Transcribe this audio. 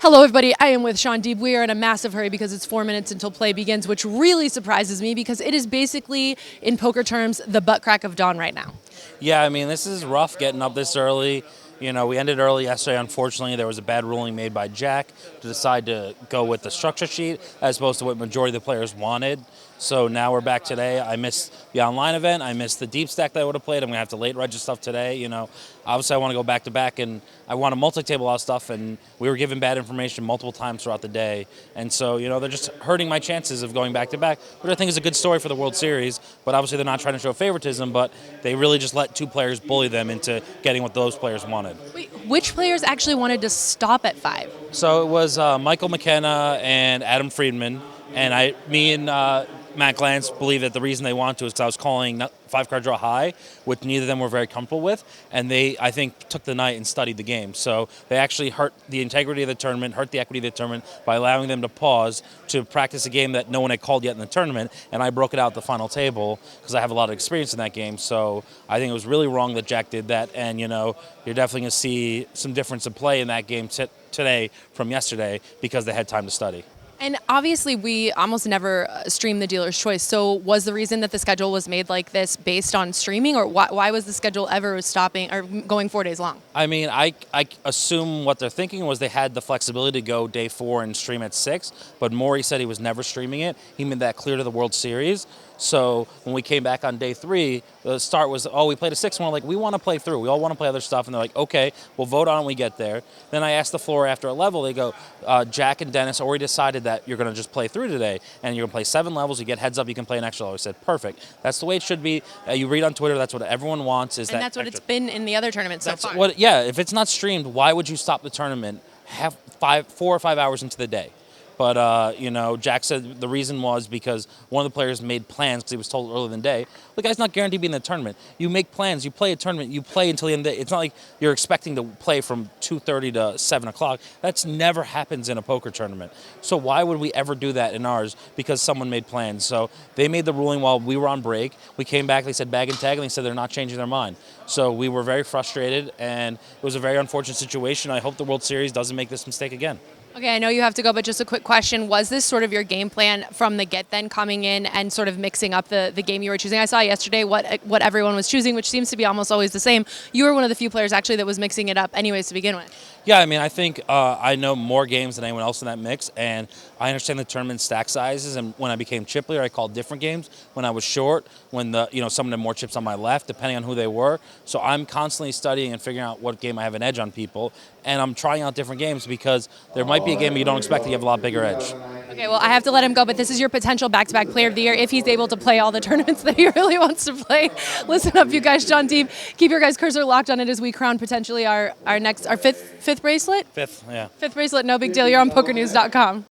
Hello, everybody. I am with Shaun Deeb. We are in a massive hurry because it's 4 minutes until play begins, which really surprises me because it is basically, in poker terms, the butt crack of dawn right now. Yeah, I mean, this is rough getting up this early. You know, we ended early yesterday. Unfortunately, there was a bad ruling made by Jack to decide to go with the structure sheet as opposed to what majority of the players wanted. So now we're back today. I missed the online event. I missed the deep stack that I would have played. I'm going to have to late register stuff today. You know, obviously I want to go back to back, and I want to multi-table a lot of stuff, and we were given bad information multiple times throughout the day. And so, you know, they're just hurting my chances of going back to back, which I think is a good story for the World Series. But obviously they're not trying to show favoritism, but they really just let two players bully them into getting what those players wanted. Wait, which players actually wanted to stop at 5? So it was Michael McKenna and Adam Friedman, and me and Matt Glantz believe that the reason they want to is because I was calling 5-card draw high, which neither of them were very comfortable with, and they, I think, took the night and studied the game. So they actually hurt the integrity of the tournament, hurt the equity of the tournament by allowing them to pause to practice a game that no one had called yet in the tournament, and I broke it out at the final table because I have a lot of experience in that game. So I think it was really wrong that Jack did that, and, you know, you're definitely going to see some difference in play in that game today from yesterday because they had time to study. And obviously, we almost never stream the dealer's choice. So was the reason that the schedule was made like this based on streaming, or why was the schedule ever stopping or going 4 days long? I mean, I assume what they're thinking was they had the flexibility to go day 4 and stream at 6, but Maury said he was never streaming it. He made that clear to the World Series. So when we came back on day 3, the start was, we played a 6, and we're like, we want to play through. We all want to play other stuff, and they're like, okay, we'll vote on it when we get there. Then I asked the floor after a level, they go, Jack and Dennis already decided that you're going to just play through today, and you're going to play 7 levels, you get heads up, you can play an extra level. I said, perfect. That's the way it should be. You read on Twitter, that's what everyone wants. And that's what it's been in the other tournaments so far. Yeah, if it's not streamed, why would you stop the tournament 4 or 5 hours into the day? But, you know, Jack said the reason was because one of the players made plans because he was told earlier in the day. The guy's not guaranteed to be in the tournament. You make plans. You play a tournament. You play until the end of the day. It's not like you're expecting to play from 2:30 to 7 o'clock. That's never happens in a poker tournament. So why would we ever do that in ours? Because someone made plans. So they made the ruling while we were on break. We came back. They said bag and tag, and they said they're not changing their mind. So we were very frustrated, and it was a very unfortunate situation. I hope the World Series doesn't make this mistake again. Okay, I know you have to go, but just a quick question. Was this sort of your game plan from the get-then coming in and sort of mixing up the game you were choosing? I saw yesterday what everyone was choosing, which seems to be almost always the same. You were one of the few players, actually, that was mixing it up anyways to begin with. Yeah, I mean, I think I know more games than anyone else in that mix, and I understand the tournament stack sizes. And when I became chip leader, I called different games. When I was short, when someone had more chips on my left, depending on who they were. So I'm constantly studying and figuring out what game I have an edge on people, and I'm trying out different games because there might be a game you don't expect that you have a lot bigger edge. Okay, well, I have to let him go, but this is your potential back-to-back player of the year if he's able to play all the tournaments that he really wants to play. Listen up, you guys. Shaun Deeb, keep your guys' cursor locked on it as we crown potentially our fifth bracelet? Fifth, yeah. Fifth bracelet, no big deal. You're on PokerNews.com.